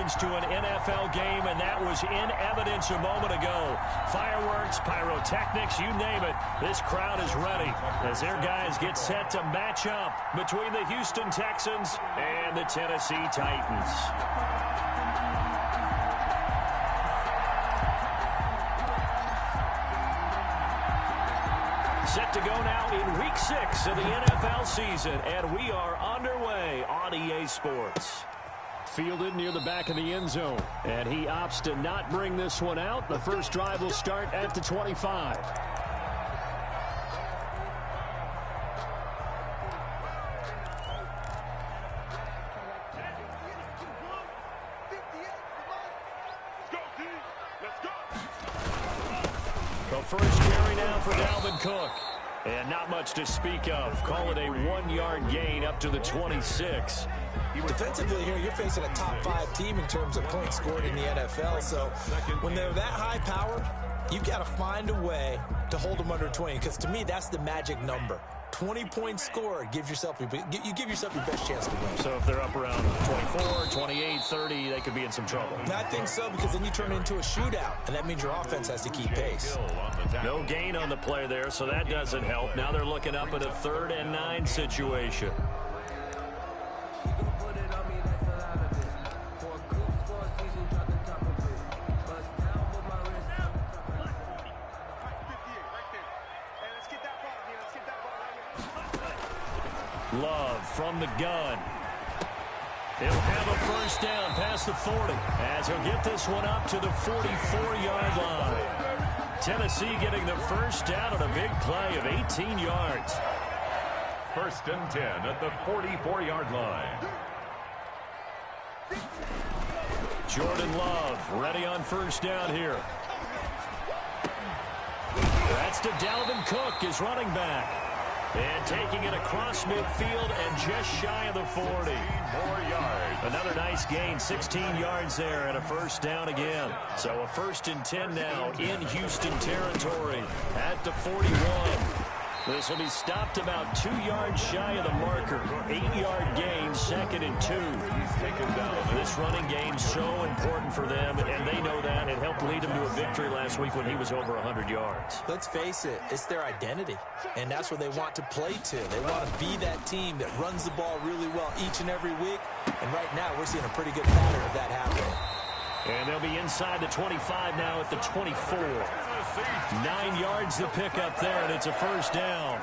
fans to an NFL game, and that was in evidence a moment ago. Fireworks, pyrotechnics, you name it. This crowd is ready as their guys get set to match up between the Houston Texans and the Tennessee Titans. Set to go now in Week 6 of the NFL season, and we are underway on EA Sports. Fielded near the back of the end zone, and he opts to not bring this one out. The first drive will start at the 25. The first carry now for Dalvin Cook. And not much to speak of. Call it a 1-yard gain up to the 26. Defensively here, you're facing a top 5 team in terms of points scored in the NFL. So when they're that high powered, you got to find a way to hold them under 20. Because to me, that's the magic number. 20-point score you give yourself your best chance to win. So if they're up around 24, 28, 30, they could be in some trouble. I think so, because then you turn it into a shootout, and that means your offense has to keep pace. No gain on the play there, so that doesn't help. Now they're looking up at a 3rd and 9 situation. Love from the gun. He'll have a first down past the 40 as he'll get this one up to the 44-yard line. Tennessee getting the first down on a big play of 18 yards. 1st and 10 at the 44-yard line. Jordan Love ready on first down here. That's to Dalvin Cook, his running back. And taking it across midfield and just shy of the 40. 4 yards. Another nice gain, 16 yards there, and a first down again. So a 1st and 10 now in Houston territory at the 41. This will be stopped about 2 yards shy of the marker. 8-yard gain, 2nd and 2. This running game so important for them, and they know that. It helped lead them to a victory last week when he was over 100 yards. Let's face it, it's their identity, and that's where they want to play to. They want to be that team that runs the ball really well each and every week, and right now we're seeing a pretty good pattern of that happening. And they'll be inside the 25 now at the 24. 9 yards to pick up there, and it's a first down.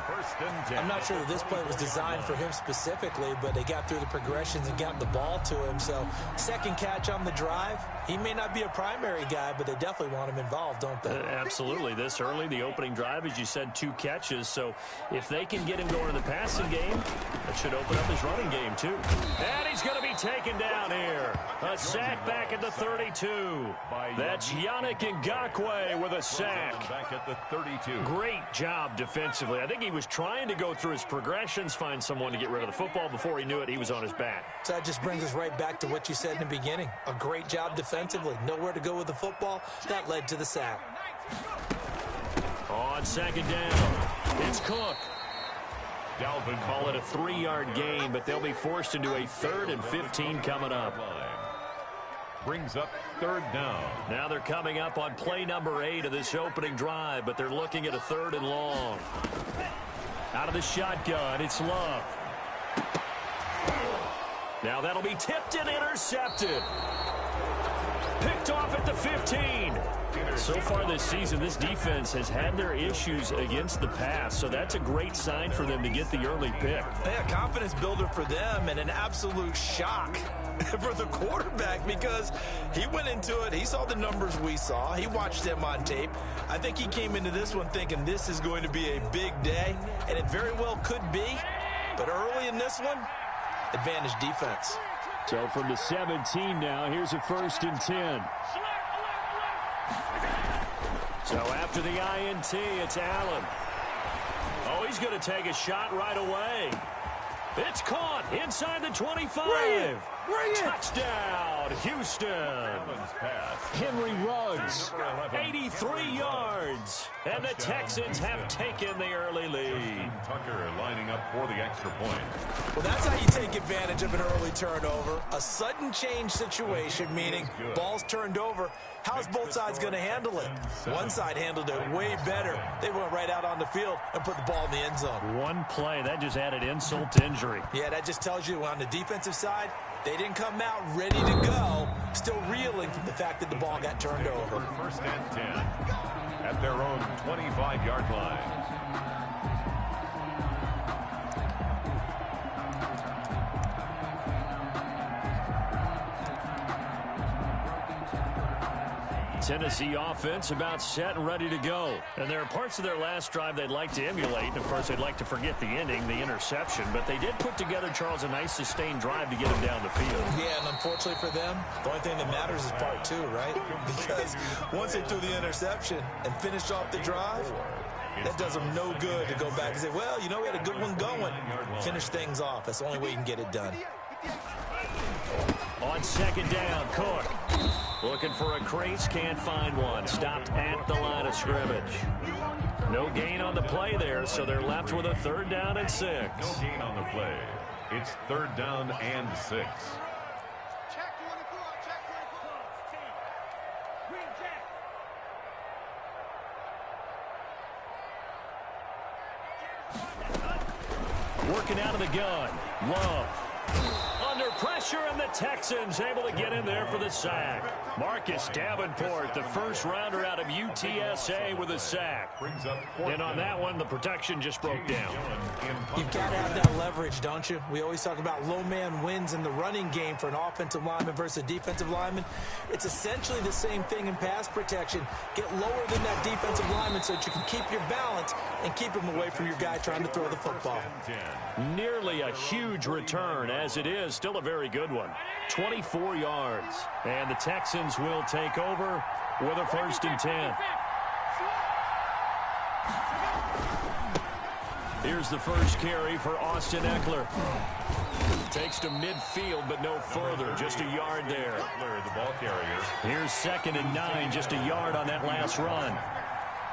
I'm not sure that this play was designed for him specifically, but they got through the progressions and got the ball to him. So, second catch on the drive. He may not be a primary guy, but they definitely want him involved, don't they? Absolutely. This early, the opening drive, as you said, 2 catches. So, if they can get him going in the passing game, that should open up his running game, too. And he's going to be taken down here. A sack back at the 32. That's Yannick Ngakoue with a sack. Back at the 32. Great job defensively. I think he was trying to go through his progressions, find someone to get rid of the football. Before he knew it, he was on his back. So that just brings us right back to what you said in the beginning. A great job defensively. Nowhere to go with the football. That led to the sack. On 2nd down, it's Cook. Dalvin Call it a 3-yard gain, but they'll be forced into a 3rd and 15 coming up. Brings up 3rd down. Now they're coming up on play number 8 of this opening drive, but they're looking at a 3rd and long. Out of the shotgun, it's Love. Now that'll be tipped and intercepted. Picked off at the 15. So far this season, this defense has had their issues against the pass, so that's a great sign for them to get the early pick. Yeah, confidence builder for them and an absolute shock for the quarterback because he went into it. He saw the numbers we saw. He watched them on tape. I think he came into this one thinking this is going to be a big day, and it very well could be. But early in this one, advantage defense. So from the 17 now, here's a 1st and 10. So after the INT, it's Allen. Oh, he's going to take a shot right away. It's caught inside the 25. Touchdown, Houston. Henry Ruggs, 83 yards. And the Texans have taken the early lead. Tucker lining up for the extra point. Well, that's how you take advantage of an early turnover. A sudden change situation, meaning ball's turned over. How's both sides going to handle it? One side handled it way better. They went right out on the field and put the ball in the end zone. One play, that just added insult to injury. Yeah, that just tells you on the defensive side, they didn't come out ready to go, still reeling from the fact that the ball got turned over. First and 10 at their own 25-yard line. Tennessee offense about set and ready to go. And there are parts of their last drive they'd like to emulate. And, of course, they'd like to forget the ending, the interception. But they did put together, Charles, a nice sustained drive to get them down the field. Yeah, and unfortunately for them, the only thing that matters is part two, right? Because once they threw the interception and finished off the drive, that does them no good to go back and say, well, you know, we had a good one going. Finish things off. That's the only way you can get it done. On second down, Cook. Looking for a crease, can't find one. Stopped at the line of scrimmage. No gain on the play there, so they're left with a third down and 6. No gain on the play. It's third down and 6. Working out of the gun. Love. Under pressure, and the Texans able to get in there for the sack. Marcus Davenport, the first rounder out of UTSA, with a sack. And on that one, the protection just broke down. You've got to have that leverage, don't you? We always talk about low man wins in the running game for an offensive lineman versus a defensive lineman. It's essentially the same thing in pass protection. Get lower than that defensive lineman so that you can keep your balance and keep him away from your guy trying to throw the football. Nearly a huge return, as it is still a very good one. 24 yards. And the Texans will take over with a first and 10. Here's the first carry for Austin Ekeler. Takes to midfield, but no further. Just a yard there. The ball carrier. Here's second and 9. Just a yard on that last run.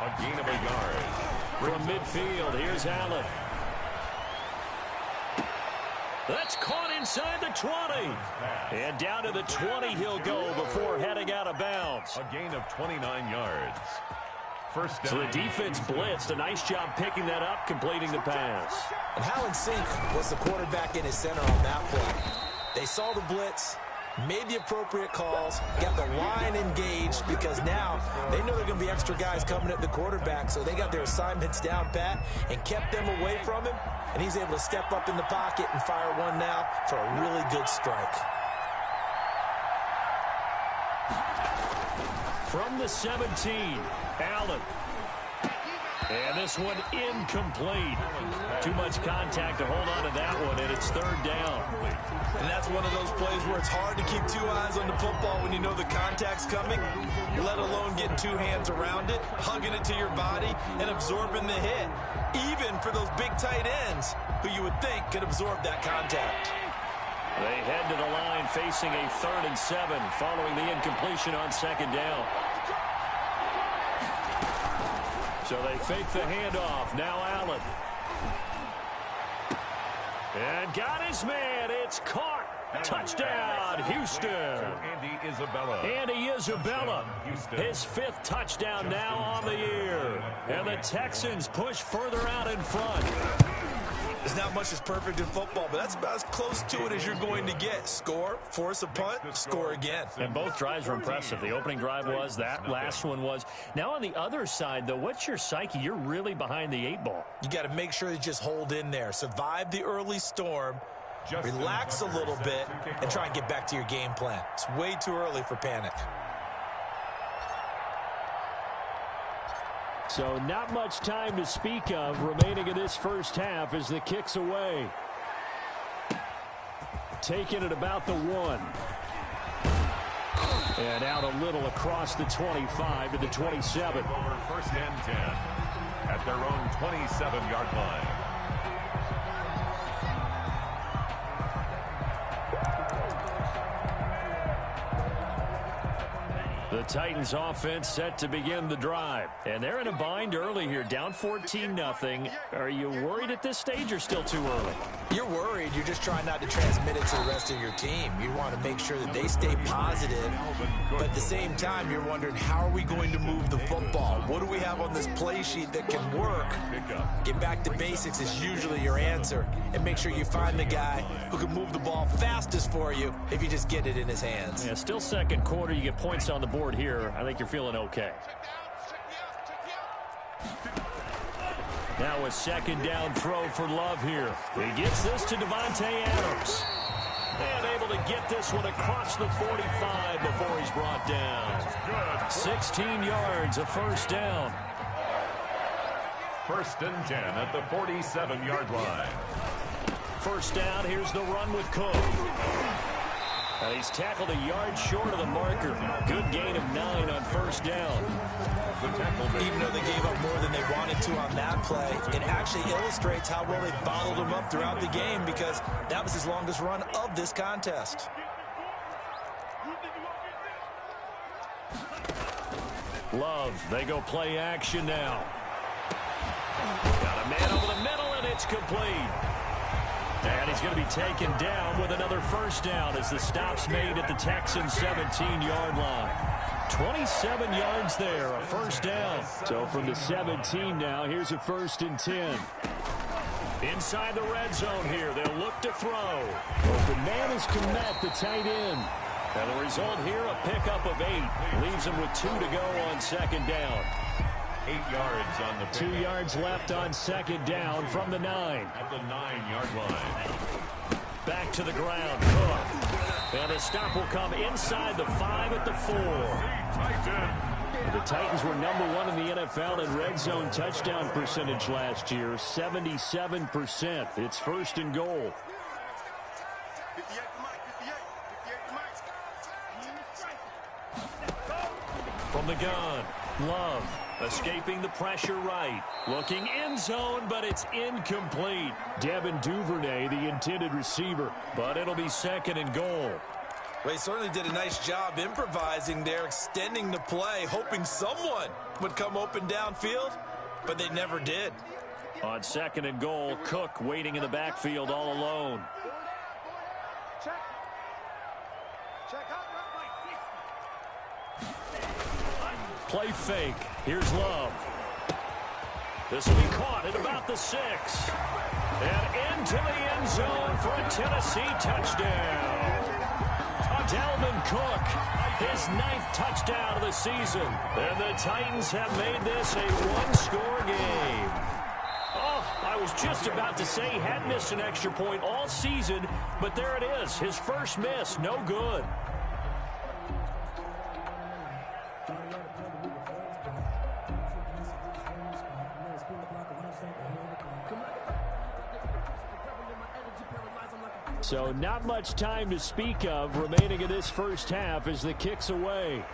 A gain of a yard. From midfield, here's Allen. That's caught inside the 20. And down to the 20 he'll go before heading out of bounds. A gain of 29 yards. First down. So the defense blitzed. A nice job picking that up, completing the pass. And Howland Sink was the quarterback in his center on that play. They saw the blitz, made the appropriate calls, got the line engaged, because now they know there are going to be extra guys coming at the quarterback, so they got their assignments down pat and kept them away from him, and he's able to step up in the pocket and fire one now for a really good strike. From the 17, Allen. And this one incomplete. Too much contact to hold on to that one, and it's third down. And that's one of those plays where it's hard to keep two eyes on the football when you know the contact's coming, let alone getting two hands around it, hugging it to your body, and absorbing the hit, even for those big tight ends who you would think could absorb that contact. They head to the line facing a 3rd and 7 following the incompletion on second down. So they fake the handoff. Now Allen. And got his man. It's caught. Touchdown, Houston. Andy Isabella. His 5th touchdown now on the year. And the Texans push further out in front. There's not much that's perfect in football, but that's about as close to it as you're going to get. Score, force a punt, score again. And both drives were impressive. The opening drive was, that last one was. Now on the other side, though, what's your psyche? You're really behind the 8 ball. You got to make sure you just hold in there. Survive the early storm, relax a little bit, and try and get back to your game plan. It's way too early for panic. So not much time to speak of remaining in this first half as the kick's away. Taking it about the 1. And out a little across the 25 to the 27. First and 10 at their own 27-yard line. The Titans offense set to begin the drive. And they're in a bind early here, down 14-0. Are you worried at this stage or still too early? You're worried. You're just trying not to transmit it to the rest of your team. You want to make sure that they stay positive. But at the same time, you're wondering, how are we going to move the football? What do we have on this play sheet that can work? Get back to basics is usually your answer. And make sure you find the guy who can move the ball fastest for you if you just get it in his hands. Yeah, still second quarter. You get points on the board here. I think you're feeling okay. Now a second down throw for Love here. He gets this to Davante Adams. And able to get this one across the 45 before he's brought down. 16 yards, a first down. 1st and 10 at the 47-yard line. First down, here's the run with Cook. And he's tackled a yard short of the marker. Good gain of 9 on first down. Even though they gave up more than they wanted to on that play, it actually illustrates how well they followed him up throughout the game, because that was his longest run of this contest. Love, they go play action now. Got a man over the middle, and it's complete. And he's going to be taken down with another first down as the stop's made at the Texans' 17-yard line. 27 yards there, a first down. So from the 17 now, here's a 1st and 10. Inside the red zone here, they'll look to throw. Open man is Kmet, the tight end. And the result here, a pickup of 8. Leaves him with 2 to go on second down. 8 yards on the pick. 2 yards left on second down from the 9. At the 9-yard line. Back to the ground, Cook. And the stop will come inside the 5 at the 4. The Titans were #1 in the NFL in red zone touchdown percentage last year, 77%. It's 1st and goal. From the gun, Love. Escaping the pressure right. Looking end zone, but it's incomplete. Devin Duvernay, the intended receiver. But it'll be 2nd and goal. Well, he certainly did a nice job improvising there, extending the play, hoping someone would come open downfield, but they never did. On 2nd and goal, Cook waiting in the backfield all alone. Play fake. Here's Love. This will be caught at about the 6. And into the end zone for a Tennessee touchdown. Dalvin Cook, his 9th touchdown of the season. And the Titans have made this a one-score game. Oh, I was just about to say he had missed an extra point all season, but there it is. His first miss, no good. So not much time to speak of remaining in this first half as the kick's away.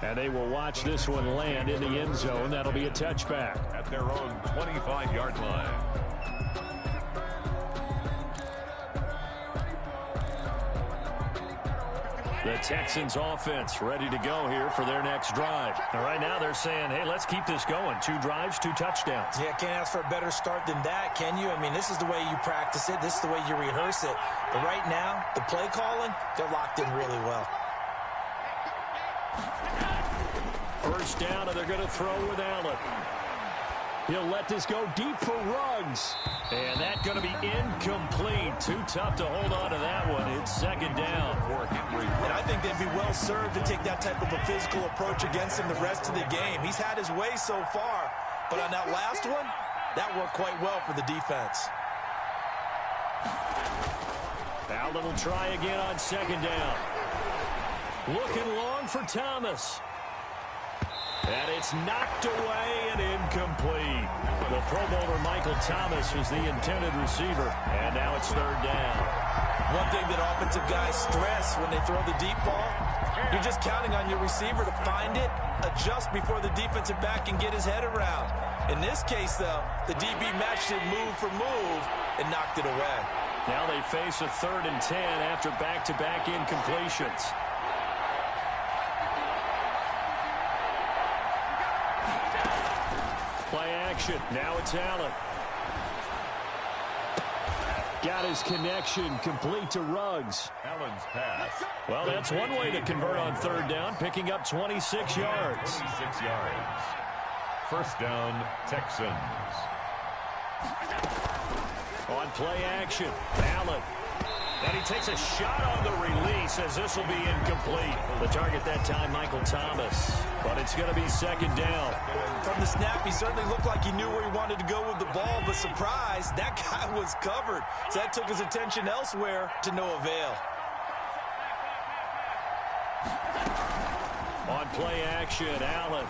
And they will watch this one land in the end zone. That'll be a touchback. At their own 25-yard line. The Texans offense ready to go here for their next drive. And right now they're saying, hey, let's keep this going. 2 drives, 2 touchdowns. Yeah, can't ask for a better start than that, can you? I mean, this is the way you practice it. This is the way you rehearse it. But right now, the play calling, they're locked in really well. First down, and they're going to throw with Allen. He'll let this go deep for Ruggs. And that's going to be incomplete. Too tough to hold on to that one. It's 2nd down. And I think they'd be well served to take that type of a physical approach against him the rest of the game. He's had his way so far, but on that last one, that worked quite well for the defense. Allen will try again on 2nd down. Looking long for Thomas. And it's knocked away and incomplete. The Pro Bowler Michael Thomas was the intended receiver. And now it's 3rd down. One thing that offensive guys stress when they throw the deep ball, you're just counting on your receiver to find it, adjust before the defensive back can get his head around. In this case, though, the DB matched it move for move and knocked it away. Now they face a 3rd and 10 after back-to-back incompletions. action. Now it's Allen. Got his connection complete to Ruggs. Allen's pass. Well, that's one way to convert on third down, picking up 26 yards. 26 yards. First down, Texans. On play action, Allen. And he takes a shot on the release as this will be incomplete. The target that time, Michael Thomas. But it's going to be second down. From the snap, he certainly looked like he knew where he wanted to go with the ball, but surprise, that guy was covered. So that took his attention elsewhere to no avail. On play action, Allen.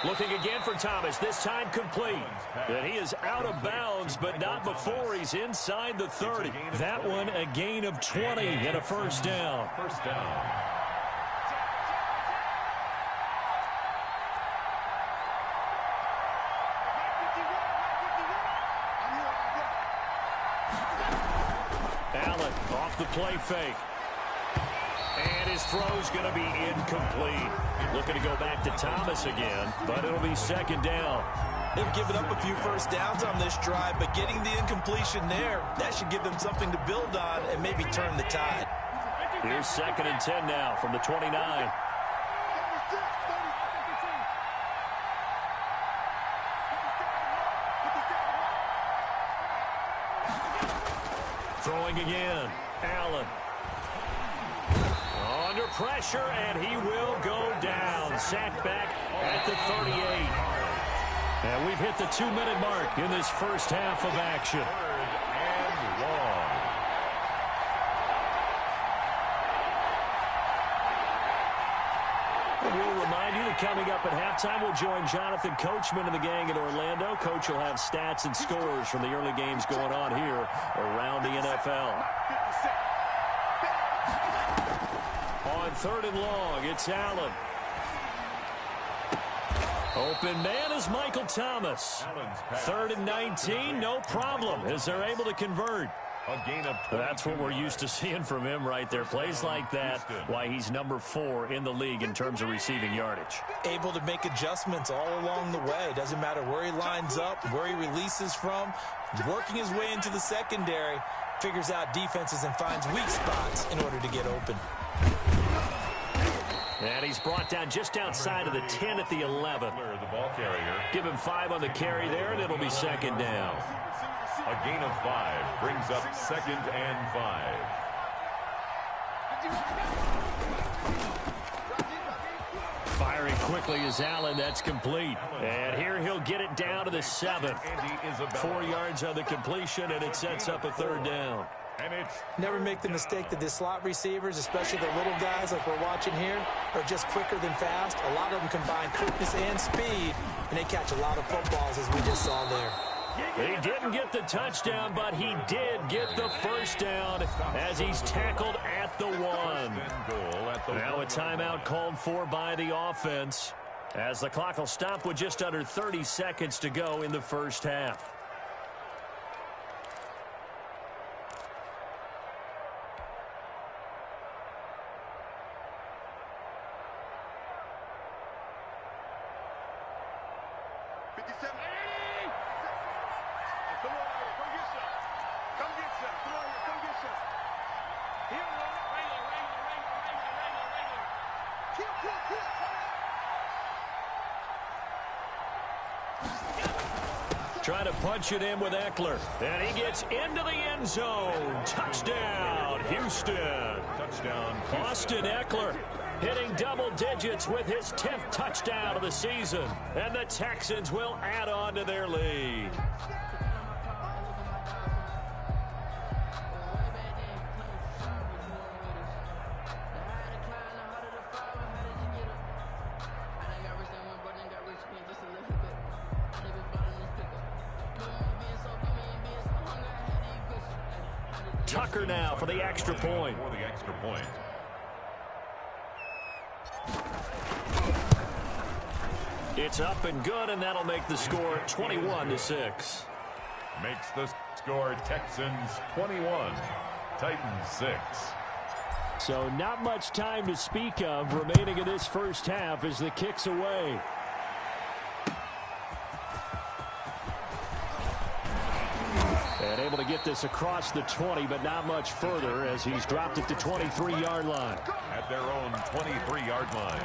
Looking again for Thomas, this time complete. And he is out of bounds, but not before he's inside the 30. That one a gain of 20 and a first down. First down. Allen off the play fake. And his throw's going to be incomplete. Looking to go back to Thomas again, but it'll be second down. They've given up a few first downs on this drive, but getting the incompletion there, that should give them something to build on and maybe turn the tide. Here's 2nd and 10 now from the 29. Throwing again. Allen. Under pressure, and he will go down. Sacked back at the 38. And we've hit the 2-minute mark in this first half of action. And long. We'll remind you that coming up at halftime, we'll join Jonathan Coachman and the gang in Orlando. Coach will have stats and scores from the early games going on here around the NFL. On 3rd and long, it's Allen. Open man is Michael Thomas. 3rd and 19, no problem, as they're able to convert. A gain of 20. That's what we're used to seeing from him right there. Plays like that, why he's number 4 in the league in terms of receiving yardage. Able to make adjustments all along the way. Doesn't matter where he lines up, where he releases from. Working his way into the secondary, figures out defenses and finds weak spots in order to get open. And he's brought down just outside of the 10 at the 11. The ball carrier. Give him 5 on the carry there, and it'll be second down. A gain of 5 brings up 2nd and 5. Firing quickly is Allen. That's complete. And here he'll get it down to the 7. 4 yards on the completion, and it sets up a 3rd down. And it's Never make the mistake that the slot receivers, especially the little guys like we're watching here, are just quicker than fast. A lot of them combine quickness and speed, and they catch a lot of footballs, as we just saw there. He didn't get the touchdown, but he did get the first down as he's tackled at the 1. Now a timeout called for by the offense as the clock will stop with just under 30 seconds to go in the first half. Trying to punch it in with Eckler. And he gets into the end zone. Touchdown, Houston. touchdown. Austin Eckler hitting double digits with his 10th touchdown of the season. And the Texans will add on to their lead. Tucker now for the extra point. For the extra point. It's up and good, and that'll make the score 21-6. Makes the score Texans 21, Titans 6. So not much time to speak of remaining in this first half as the kick's away. And able to get this across the 20, but not much further as he's dropped it to 23-yard line. At their own 23-yard line.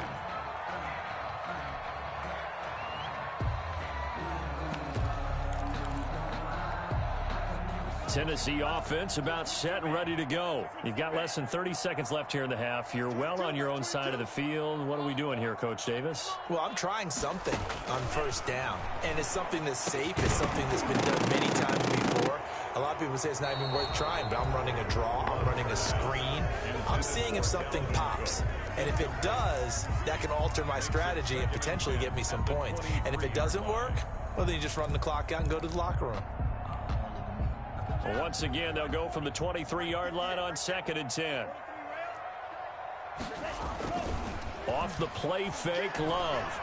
Tennessee offense about set and ready to go. You've got less than 30 seconds left here in the half. You're well on your own side of the field. What are we doing here, Coach Davis? Well, I'm trying something on first down, and it's something that's safe. It's something that's been done many times before. A lot of people say it's not even worth trying, but I'm running a draw. I'm running a screen. I'm seeing if something pops. And if it does, that can alter my strategy and potentially get me some points. And if it doesn't work, well, then you just run the clock out and go to the locker room. Well, once again, they'll go from the 23-yard line on 2nd and 10. Off the play fake, Love.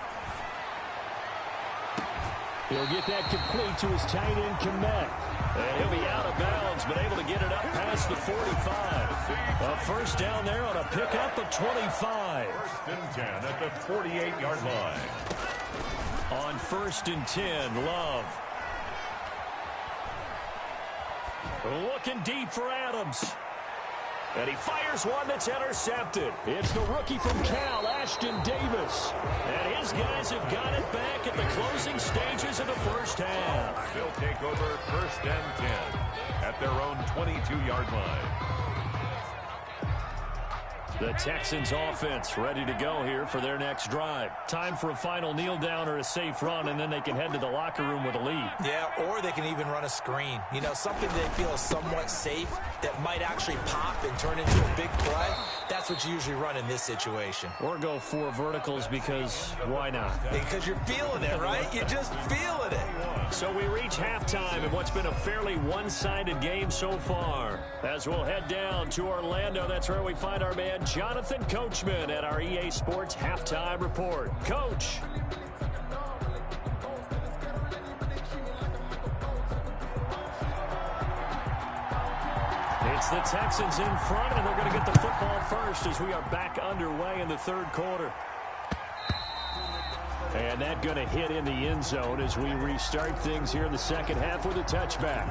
He'll get that complete to his tight end, Kmet. And he'll be out of bounds, but able to get it up past the 45. A first down there on a pickup of 25. 1st and 10 at the 48-yard line. On 1st and 10, Love. Looking deep for Adams. And he fires one that's intercepted. It's the rookie from Cal, Ashton Davis. And his guys have got it back at the closing stages of the first half. They'll take over 1st and 10 at their own 22-yard line. The Texans offense ready to go here for their next drive. Time for a final kneel down or a safe run, and then they can head to the locker room with a lead. Yeah, or they can even run a screen. You know, something they feel is somewhat safe that might actually pop and turn into a big play. That's what you usually run in this situation. Or go 4 verticals because why not? Because you're feeling it, right? You're just feeling it. So we reach halftime in what's been a fairly one-sided game so far. As we'll head down to Orlando, that's where we find our man Jonathan Coachman at our EA Sports Halftime Report. Coach. It's the Texans in front, and they're going to get the football first as we are back underway in the 3rd quarter. And that going to hit in the end zone as we restart things here in the 2nd half with a touchback.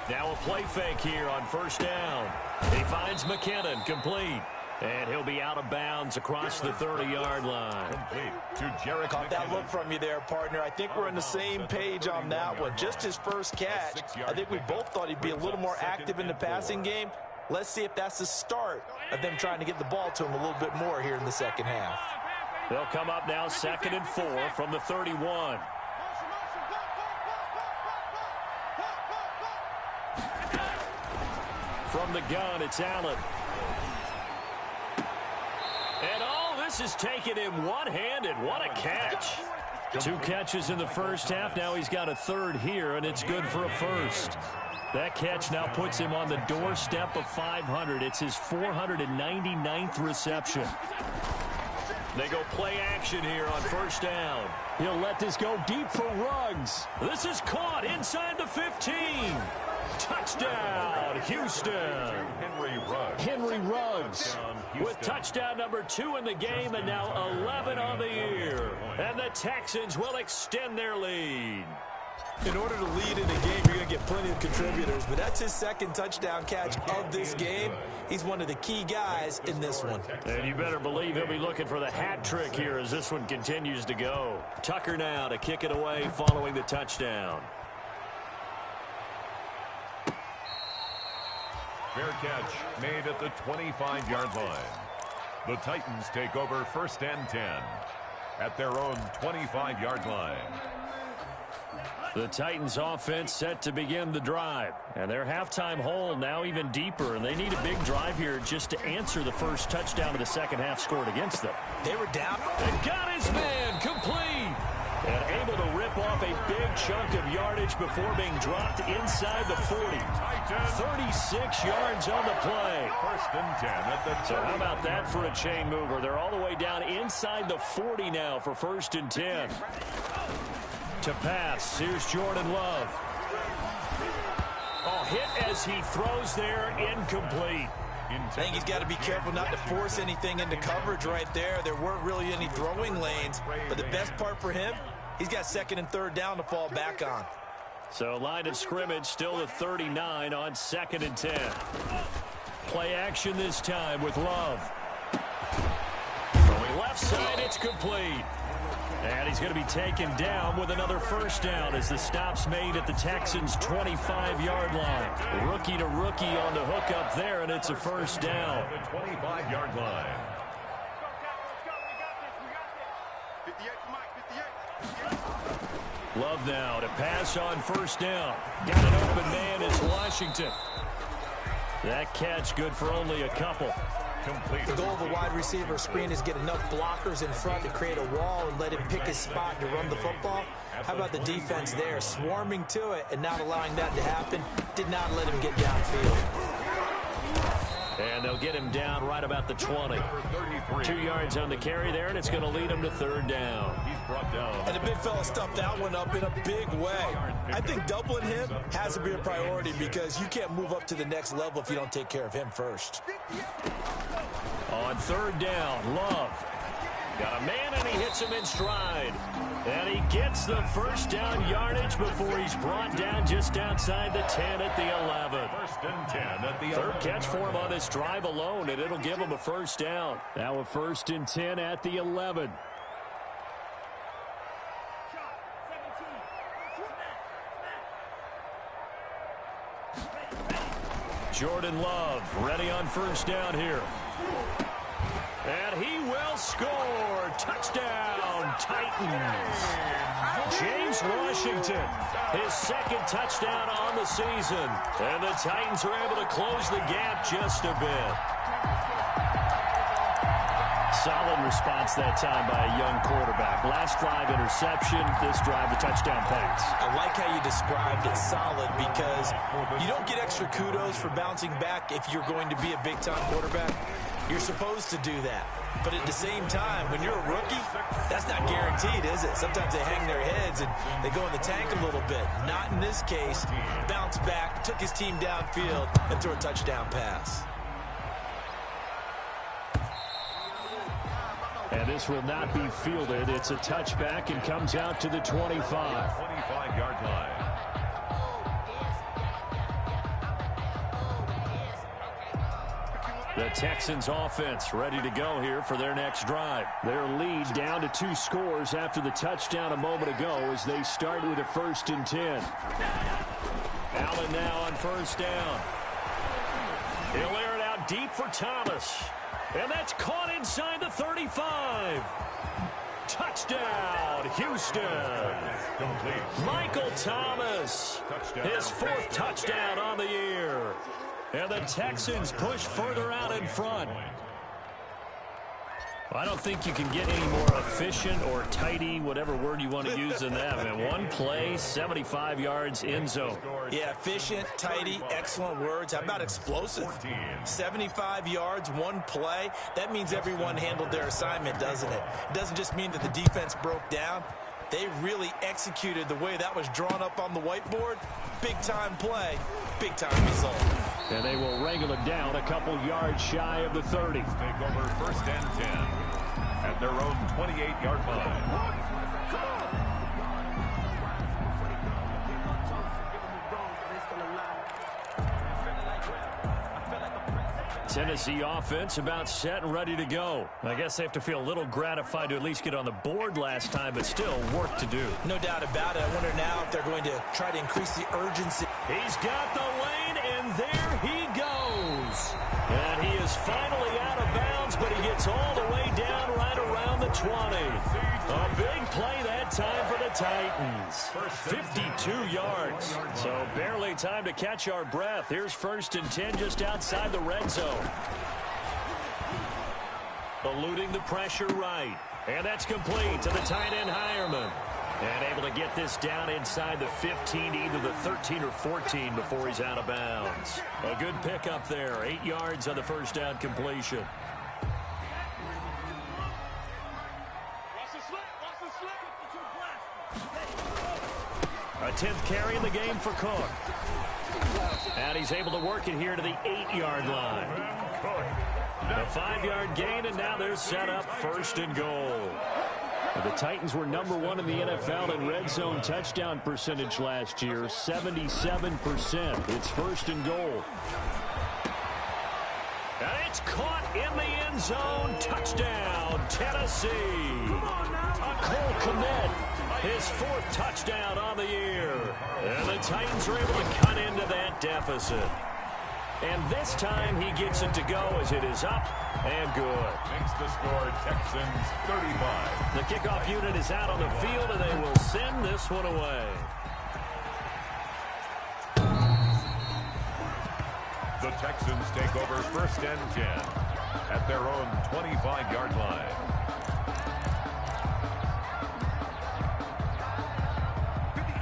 Now a play fake here on 1st down. He finds McKinnon, complete. And he'll be out of bounds across the 30-yard line. Complete to Jerick Caught that look from you there, partner. I think we're on the same page on that one. Just his first catch. I think we both thought he'd be a little more active in the passing game. Let's see if that's the start of them trying to get the ball to him a little bit more here in the 2nd half. They'll come up now 2nd and 4 from the 31. From the gun, it's Allen. And all this is taken in one-handed. What a catch. 2 catches in the first half. Now he's got a 3rd here, and it's good for a 1st. That catch now puts him on the doorstep of 500. It's his 499th reception. They go play action here on 1st down. He'll let this go deep for Ruggs. This is caught inside the 15. Touchdown, Houston. Henry Ruggs with touchdown number 2 in the game and now 11 on the year. And the Texans will extend their lead. In order to lead in a game, you're going to get plenty of contributors, but that's his 2nd touchdown catch of this game. He's one of the key guys in this one. And you better believe he'll be looking for the hat trick here as this one continues to go. Tucker now to kick it away following the touchdown. Fair catch made at the 25-yard line. The Titans take over 1st and 10 at their own 25-yard line. The Titans offense set to begin the drive. And their halftime hole now even deeper. And they need a big drive here just to answer the first touchdown of the 2nd half scored against them. They were down. And got his man complete. And able to rip off a big chunk of yardage before being dropped inside the 40. 36 yards on the play. 1st and 10 at the 30. So how about that for a chain mover? They're all the way down inside the 40 now for 1st and 10. To pass, here's Jordan Love. Oh, hit as he throws there, incomplete. I think he's got to be careful not to force anything into coverage right there. There weren't really any throwing lanes, but the best part for him, he's got second and third down to fall back on. So line of scrimmage still the 39 on 2nd and 10. Play action this time with Love. Going left side, it's complete. And he's going to be taken down with another first down as the stop's made at the Texans' 25-yard line. Rookie to rookie on the hook up there, and it's a first down. The 25-yard line. Love now to pass on first down. Got an open man is Washington. That catch good for only a couple. Complete. The goal of a wide receiver screen is get enough blockers in front to create a wall and let him pick his spot to run the football. How about the defense there, swarming to it and not allowing that to happen? Did not let him get downfield. And they'll get him down right about the 20. 2 yards on the carry there, and it's going to lead him to third down. He's brought down. And the big fella stuffed that one up in a big way. I think doubling him has to be a priority because you can't move up to the next level if you don't take care of him first. On third down, Love. Got a man, and he hits him in stride. And he gets the first down yardage before he's brought down just outside the 10 at the 11. First and 10 at the Third catch for him on this drive alone, and it'll give him a first down. Now a first and 10 at the 11. Jordan Love ready on first down here. And he will score. Touchdown, Titans. James Washington, his second touchdown on the season. And the Titans are able to close the gap just a bit. Solid response that time by a young quarterback. Last drive interception, this drive the touchdown pass. I like how you described it, solid, because you don't get extra kudos for bouncing back if you're going to be a big-time quarterback. You're supposed to do that. But at the same time, when you're a rookie, that's not guaranteed, is it? Sometimes they hang their heads and they go in the tank a little bit. Not in this case. Bounced back, took his team downfield, and threw a touchdown pass. And this will not be fielded. It's a touchback and comes out to the 25. 25-yard line. The Texans offense ready to go here for their next drive. Their lead down to 2 scores after the touchdown a moment ago as they start with a first and 10. Allen now on first down. He'll air it out deep for Thomas. And that's caught inside the 35. Touchdown, Houston. Michael Thomas, his 4th touchdown on the year. And the Texans push further out in front. I don't think you can get any more efficient or tidy, whatever word you want to use in that. And one play, 75 yards in zone. Yeah, efficient, tidy, excellent words. How about explosive? 75 yards, one play. That means everyone handled their assignment, doesn't it? It doesn't just mean that the defense broke down. They really executed the way that was drawn up on the whiteboard. Big-time play, big-time result. And they will wrangle it down a couple yards shy of the 30. Take over first and 10 at their own 28-yard line. Tennessee offense about set and ready to go. I guess they have to feel a little gratified to at least get on the board last time, but still work to do. No doubt about it. I wonder now if they're going to try to increase the urgency. He's got the lane, and there he goes. And he is finally out of bounds, but he gets all the way down right around the 20. A big play that time for the Titans. 52 yards. So barely time to catch our breath. Here's first and 10 just outside the red zone. Eluding the pressure right. And that's complete to the tight end Hireman. And able to get this down inside the 15, either the 13 or 14 before he's out of bounds. A good pickup there. 8 yards on the first down completion. A 10th carry in the game for Cook. And he's able to work it here to the 8-yard line. A 5-yard gain, and now they're set up 1st and goal. The Titans were number 1 in the NFL in red zone touchdown percentage last year, 77%. It's 1st and goal. And it's caught in the end zone. Touchdown, Tennessee. Cole Kmet, his 4th touchdown on the year. And the Titans are able to cut into that deficit. And this time he gets it to go as it is up and good. Makes the score Texans 35. The kickoff unit is out on the field, and they will send this one away. The Texans take over 1st and 10 at their own 25-yard line.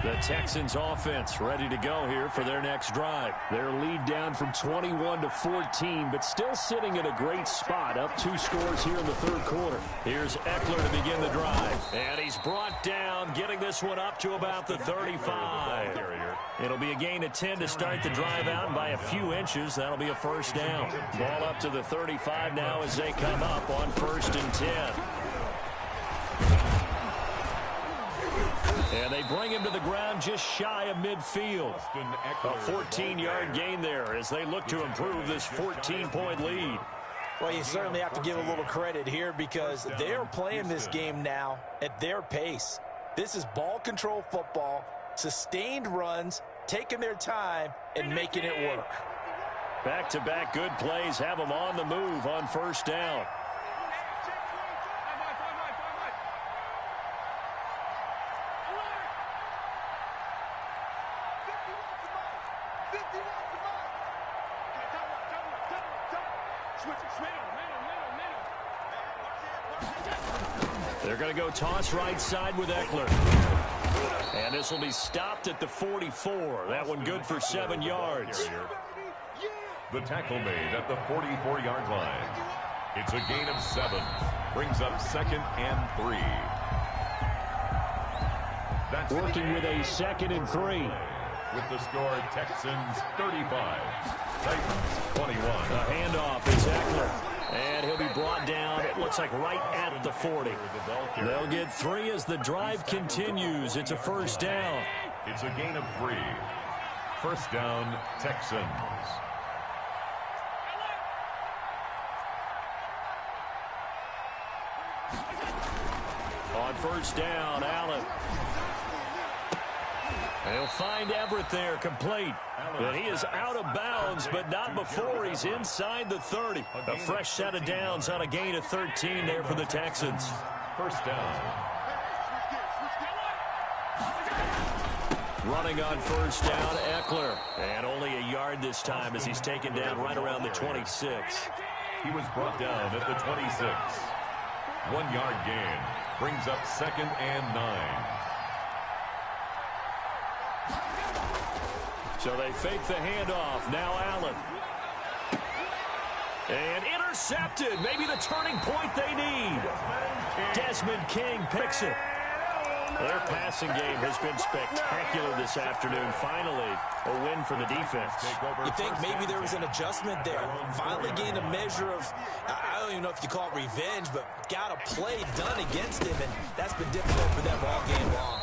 The Texans offense ready to go here for their next drive. Their lead down from 21 to 14, but still sitting at a great spot, up 2 scores here in the 3rd quarter. Here's Eckler to begin the drive. And he's brought down, getting this one up to about the 35. It'll be a gain of 10 to start the drive out, and by a few inches, that'll be a 1st down. Ball up to the 35 now as they come up on 1st and 10. And they bring him to the ground just shy of midfield. A 14-yard gain there as they look to improve this 14-point lead. Well, you certainly have to give a little credit here because they're playing this game now at their pace. This is ball control football, sustained runs, taking their time, and making it work. Back-to-back good plays have them on the move on 1st down. They're going to go toss right side with Eckler. And this will be stopped at the 44. That one good for 7 yards. The tackle made at the 44-yard line. It's a gain of 7. Brings up 2nd and 3. That's working with a 2nd and 3. With the score, Texans 35, Titans 21. The handoff is Eckler. And he'll be brought down, it looks like right at the 40. They'll get 3 as the drive continues. It's a 1st down. It's a gain of 3. 1st down, Texans. On 1st down, Allen. They'll find Everett there, complete. But he is out of bounds, but not before he's inside the 30. A fresh set of downs on a gain of 13 there for the Texans. 1st down. Running on 1st down, Eckler. And only a yard this time as he's taken down right around the 26. He was brought down at the 26. 1-yard gain. Brings up 2nd and 9. So they fake the handoff. Now Allen. And intercepted. Maybe the turning point they need. Desmond King picks it. Their passing game has been spectacular this afternoon. Finally, a win for the defense. You think maybe there was an adjustment there. Finally gained a measure of, I don't even know if you call it revenge, but got a play done against him, and that's been difficult for them all game long.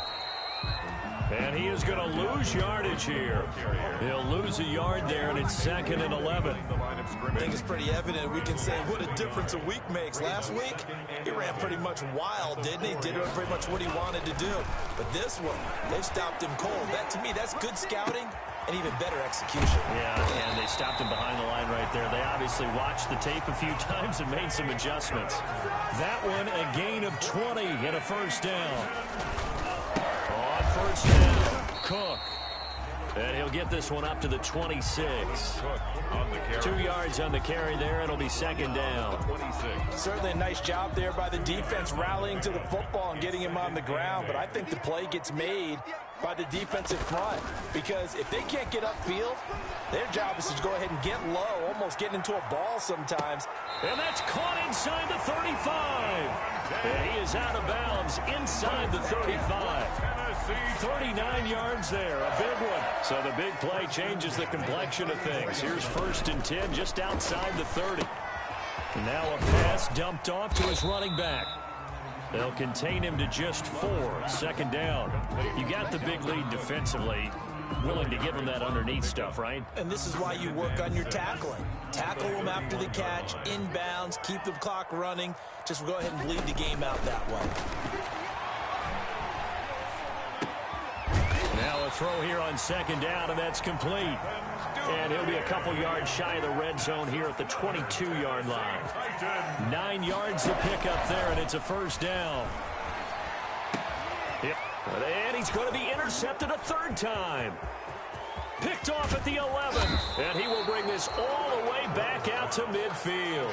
And he is going to lose yardage here. He'll lose a yard there, and it's 2nd and 11. I think it's pretty evident. We can say what a difference a week makes. Last week, he ran pretty much wild, didn't he? Did pretty much what he wanted to do. But this one, they've stopped him cold. That, to me, that's good scouting and even better execution. Yeah, and they stopped him behind the line right there. They obviously watched the tape a few times and made some adjustments. That one, a gain of 20 and a 1st down. On 1st down, Cook. And he'll get this one up to the 26. Cook on the carry. 2 yards on the carry there. It'll be 2nd down. 26. Certainly a nice job there by the defense rallying to the football and getting him on the ground. But I think the play gets made by the defensive front, because if they can't get upfield, their job is to go ahead and get low, almost get into a ball sometimes. And that's caught inside the 35. And he is out of bounds inside the 35. 39 yards there, a big one. So the big play changes the complexion of things. Here's 1st and 10 just outside the 30. And now a pass dumped off to his running back. They'll contain him to just 4. 2nd down. You got the big lead defensively. Willing to give him that underneath stuff, right? And this is why you work on your tackling. Tackle them after the catch, inbounds, keep the clock running. Just go ahead and bleed the game out that way. Now a throw here on 2nd down, and that's complete. And he'll be a couple yards shy of the red zone here at the 22-yard line. 9 yards to pick up there, and it's a 1st down. Yep. And he's going to be intercepted a 3rd time. Picked off at the 11. And he will bring this all the way back out to midfield.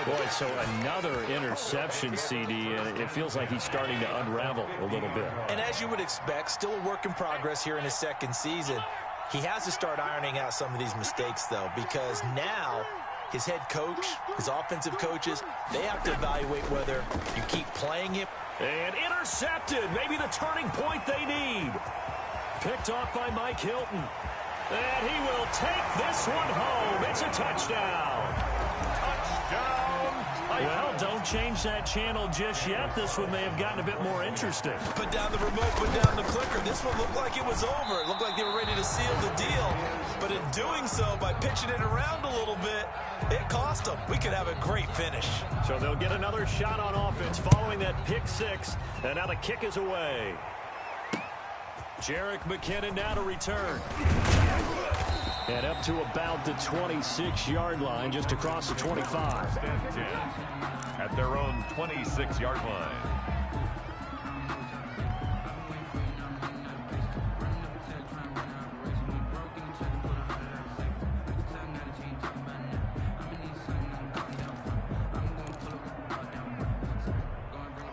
Boy, so another interception, CD, and it feels like he's starting to unravel a little bit. And as you would expect, still a work in progress here in his 2nd season. He has to start ironing out some of these mistakes, though, because now his head coach, his offensive coaches, they have to evaluate whether you keep playing him. And intercepted. Maybe the turning point they need. Picked off by Mike Hilton. And he will take this one home. It's a touchdown. Touchdown. Well, don't change that channel just yet. This one may have gotten a bit more interesting. Put down the remote, put down the clicker. This one looked like it was over. It looked like they were ready to seal the deal. But in doing so, by pitching it around a little bit, it cost them. We could have a great finish. So they'll get another shot on offense following that pick 6. And now the kick is away. Jerick McKinnon now to return. And up to about the 26-yard line, just across the 25. At their own 26-yard line.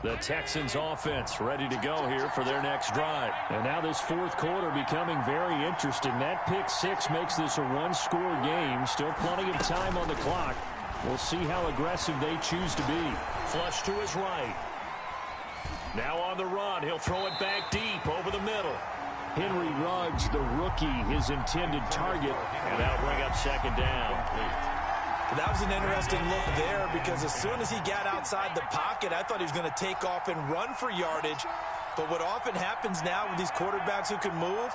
The Texans offense ready to go here for their next drive. And now this 4th quarter becoming very interesting. That pick 6 makes this a 1-score game. Still plenty of time on the clock. We'll see how aggressive they choose to be. Flush to his right. Now on the run. He'll throw it back deep over the middle. Henry Ruggs, the rookie, his intended target. And that'll bring up 2nd down. That was an interesting look there, because as soon as he got outside the pocket, I thought he was going to take off and run for yardage. But what often happens now with these quarterbacks who can move,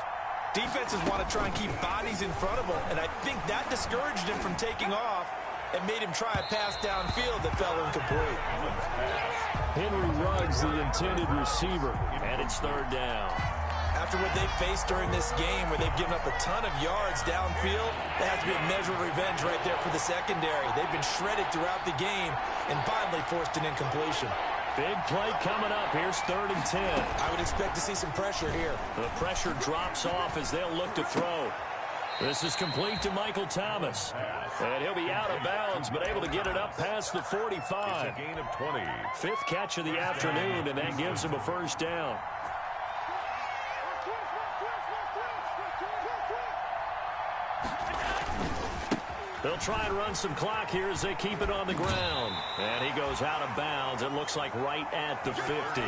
defenses want to try and keep bodies in front of them. And I think that discouraged him from taking off and made him try a pass downfield that fell incomplete. Henry Ruggs, the intended receiver, and it's 3rd down. After what they faced during this game, where they've given up a ton of yards downfield, that has to be a measure of revenge right there for the secondary. They've been shredded throughout the game and finally forced an incompletion. Big play coming up. Here's 3rd and 10. I would expect to see some pressure here. The pressure drops off as they'll look to throw. This is complete to Michael Thomas. And he'll be out of bounds, but able to get it up past the 45. It's a gain of 20. 5th catch of the afternoon, and that gives him a 1st down. They'll try and run some clock here as they keep it on the ground. And he goes out of bounds. It looks like right at the 50.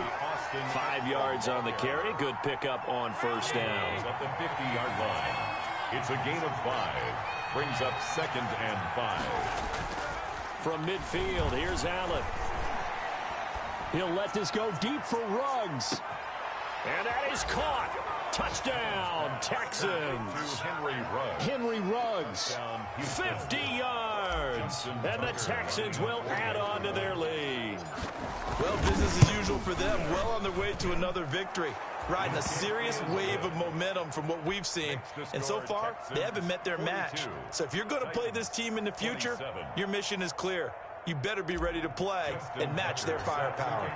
5 yards on the carry. Good pickup on 1st down. At the 50-yard line. It's a gain of 5. Brings up 2nd and 5. From midfield, here's Allen. He'll let this go deep for Ruggs. And that is caught. Touchdown, Texans. Henry Ruggs, 50 yards. And the Texans will add on to their lead. Well, business as usual for them. Well on their way to another victory. Riding a serious wave of momentum from what we've seen. And so far, they haven't met their match. So if you're going to play this team in the future, your mission is clear. You better be ready to play and match their firepower.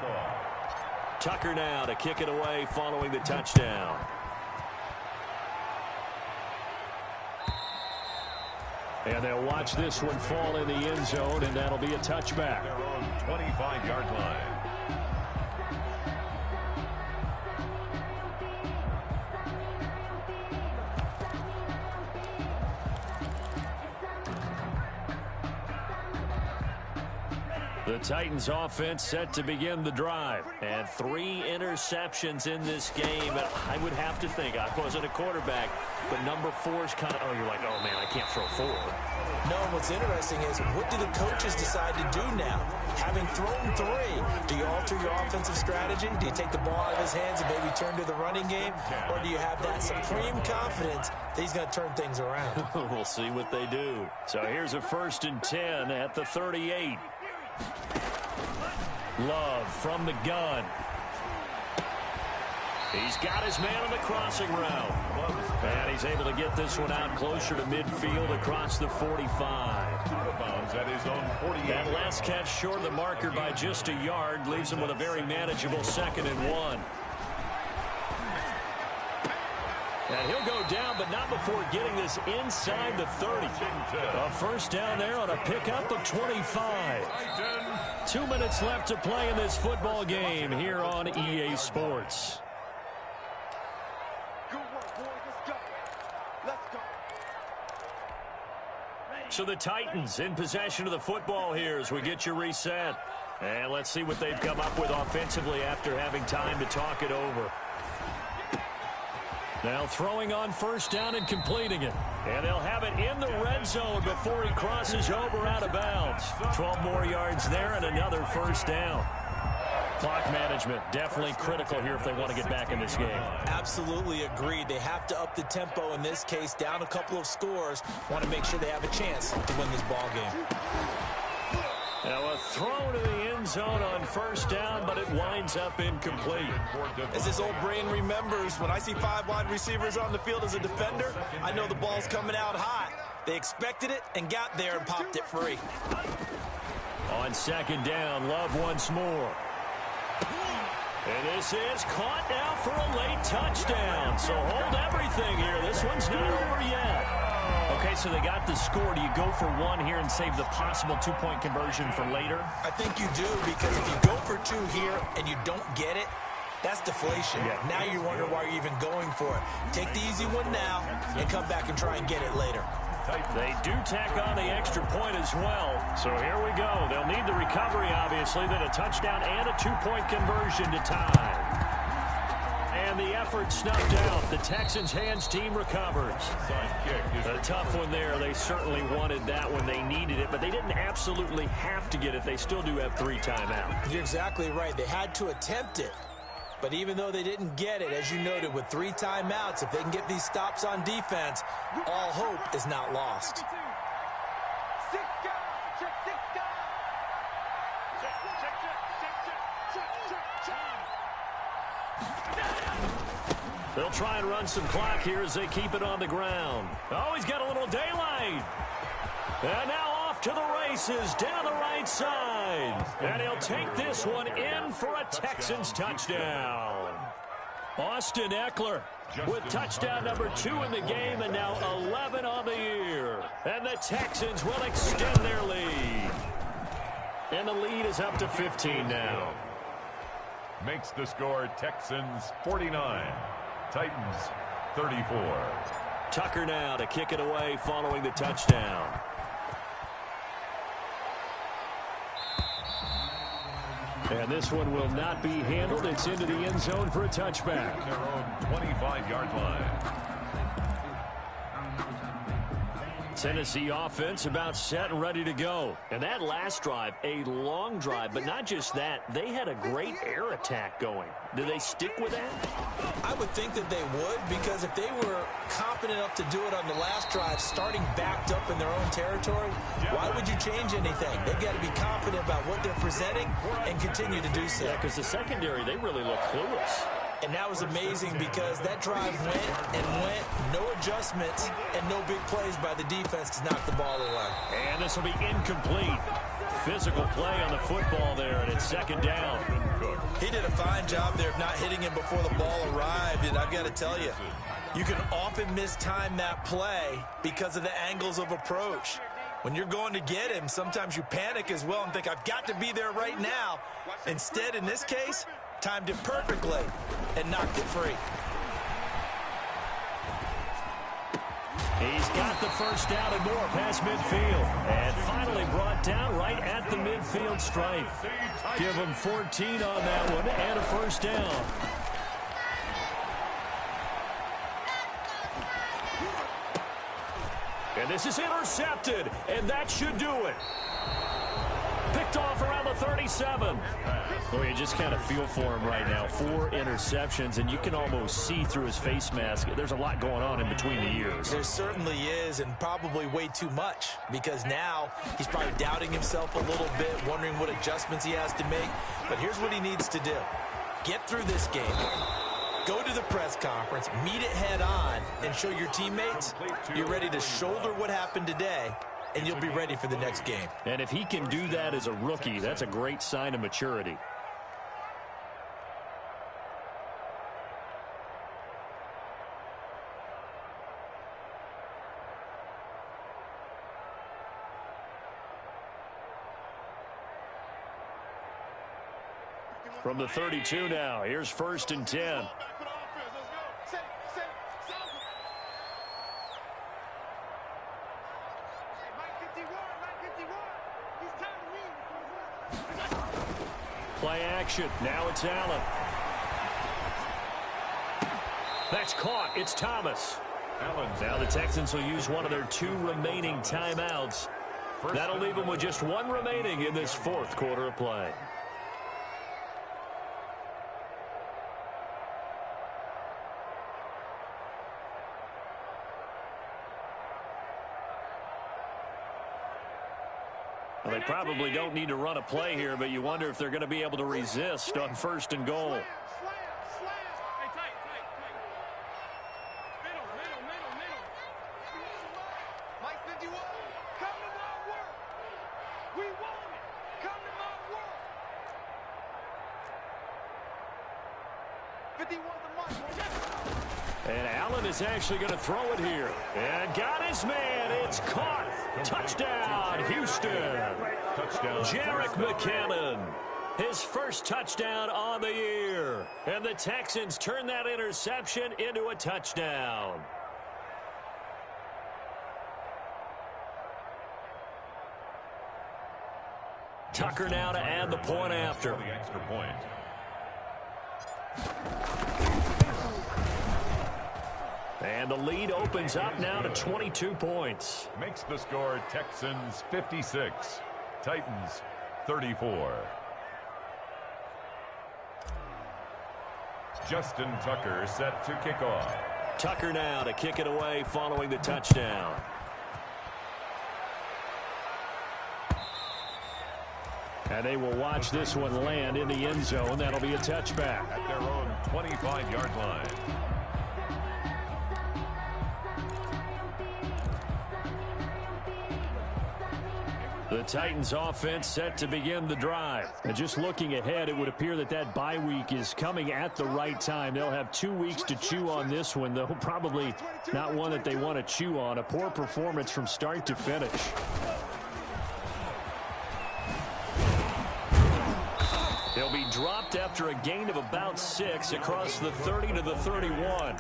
Tucker now to kick it away following the touchdown. And they'll watch this one fall in the end zone, and that'll be a touchback. Their own 25-yard line. The Titans offense set to begin the drive. And 3 interceptions in this game. And I would have to think, I wasn't a quarterback, but number 4 is kind of, you're like, oh, man, I can't throw 4. No, what's interesting is, what do the coaches decide to do now? Having thrown 3, do you alter your offensive strategy? Do you take the ball out of his hands and maybe turn to the running game? Or do you have that supreme confidence that he's going to turn things around? We'll see what they do. So here's a 1st and 10 at the 38. Love from the gun. He's got his man on the crossing route. And he's able to get this one out closer to midfield across the 45. That last catch short of the marker by just a yard leaves him with a very manageable 2nd and 1. And he'll go down, but not before getting this inside the 30. A 1st down there on a pickup of 25. 2 minutes left to play in this football game here on EA Sports. So the Titans in possession of the football here as we get you reset. And let's see what they've come up with offensively after having time to talk it over. Now throwing on 1st down and completing it. And they'll have it in the red zone before he crosses over out of bounds. 12 more yards there and another 1st down. Clock management definitely critical here if they want to get back in this game. Absolutely agreed. They have to up the tempo in this case, down a couple of scores. Want to make sure they have a chance to win this ball game. Now a throw to the end zone on 1st down, but it winds up incomplete. As this old brain remembers, when I see 5 wide receivers on the field as a defender, I know the ball's coming out hot. They expected it and got there and popped it free. On 2nd down, Love once more. And this is caught now for a late touchdown. So hold everything here. This one's not over yet. Okay, so they got the score. Do you go for 1 here and save the possible 2-point conversion for later? I think you do, because if you go for 2 here and you don't get it, that's deflation. Yeah. Now you're wondering why you're even going for it. Take the easy one now and come back and try and get it later. They do tack on the extra point as well. So here we go. They'll need the recovery, obviously, then a touchdown and a 2-point conversion to tie. And the effort snuffed out. The Texans' hands team recovers. A tough one there. They certainly wanted that when they needed it, but they didn't absolutely have to get it. They still do have 3 timeouts. You're exactly right. They had to attempt it. But even though they didn't get it, as you noted, with 3 timeouts, if they can get these stops on defense, all hope is not lost. They'll try and run some clock here as they keep it on the ground. Oh, he's got a little daylight. And now off to the races down the right side. And he'll take this one in for a Texans touchdown. Austin Eckler with touchdown number 2 in the game and now 11 on the year. And the Texans will extend their lead. And the lead is up to 15 now. Makes the score Texans 49, Titans 34. Tucker now to kick it away following the touchdown. And this one will not be handled. It's into the end zone for a touchback. Their own 25-yard line. Tennessee offense about set and ready to go. And that last drive, a long drive, but not just that. They had a great air attack going. Do they stick with that? I would think that they would, because if they were confident enough to do it on the last drive, starting backed up in their own territory, why would you change anything? They've got to be confident about what they're presenting and continue to do so. Yeah, because the secondary, they really look clueless. And that was amazing because that drive went and went, no adjustments, and no big plays by the defense to knock the ball away. And this will be incomplete. Physical play on the football there, and it's 2nd down. He did a fine job there of not hitting him before the ball arrived, and I've got to tell you, you can often mistime that play because of the angles of approach. When you're going to get him, sometimes you panic as well and think, I've got to be there right now. Instead, in this case, timed it perfectly and knocked it free. He's got the first down and more past midfield. And finally brought down right at the midfield stripe. Give him 14 on that one and a first down. And this is intercepted, and that should do it. Picked off around the 37. Well, you just kind of feel for him right now. 4 interceptions, and you can almost see through his face mask. There's a lot going on in between the ears. There certainly is, and probably way too much, because now he's probably doubting himself a little bit, wondering what adjustments he has to make. But here's what he needs to do. Get through this game. Go to the press conference, meet it head on, and show your teammates you're ready to shoulder what happened today, and you'll be ready for the next game. And if he can do that as a rookie, that's a great sign of maturity. From the 32 now, here's 1st and 10. Play action. Now it's Allen. That's caught. It's Thomas. Now the Texans will use one of their 2 remaining timeouts. That'll leave them with just 1 remaining in this 4th quarter of play. Well, they probably don't need to run a play here, but you wonder if they're going to be able to resist on 1st and goal. And Allen is actually going to throw it here. And got his man. It's caught. Touchdown, Houston. Touchdown, Jerick McKinnon. His first touchdown on the year. And the Texans turn that interception into a touchdown. Tucker now to add the point after. The extra point. And the lead opens up now to 22 points. Makes the score Texans 56, Titans 34. Justin Tucker set to kick off. Tucker now to kick it away following the touchdown. And they will watch this one land in the end zone. That'll be a touchback. At their own 25-yard line. The Titans offense set to begin the drive. And just looking ahead, it would appear that that bye week is coming at the right time. They'll have 2 weeks to chew on this one, though probably not one that they want to chew on. A poor performance from start to finish. They'll be dropped after a gain of about 6 across the 30 to the 31.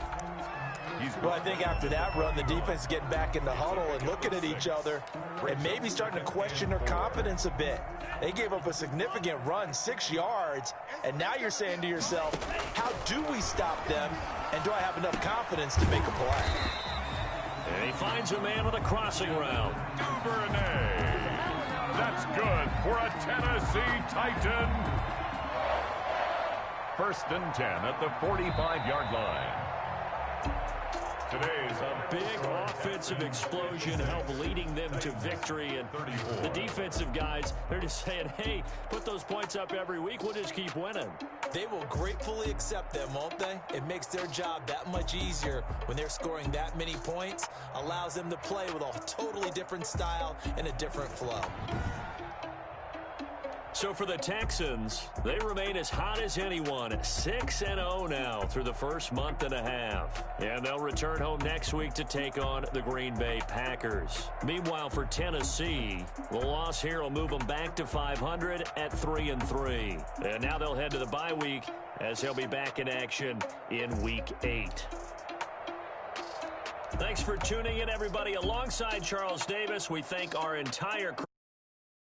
Well, I think after that run, the defense is getting back in the huddle and looking at each other and maybe starting to question their confidence a bit. They gave up a significant run, 6 yards, and now you're saying to yourself, how do we stop them, and do I have enough confidence to make a play? And he finds a man on the crossing route. Duvernay. That's good for a Tennessee Titan. 1st and 10 at the 45-yard line. Today's a big offensive explosion helped leading them to victory. And the defensive guys, they're just saying, hey, put those points up every week. We'll just keep winning. They will gratefully accept them, won't they? It makes their job that much easier when they're scoring that many points. Allows them to play with a totally different style and a different flow. So for the Texans, they remain as hot as anyone, 6-0 now through the first month and a half. And they'll return home next week to take on the Green Bay Packers. Meanwhile, for Tennessee, the loss here will move them back to 500 at 3-3. And now they'll head to the bye week as they'll be back in action in Week 8. Thanks for tuning in, everybody. Alongside Charles Davis, we thank our entire crew.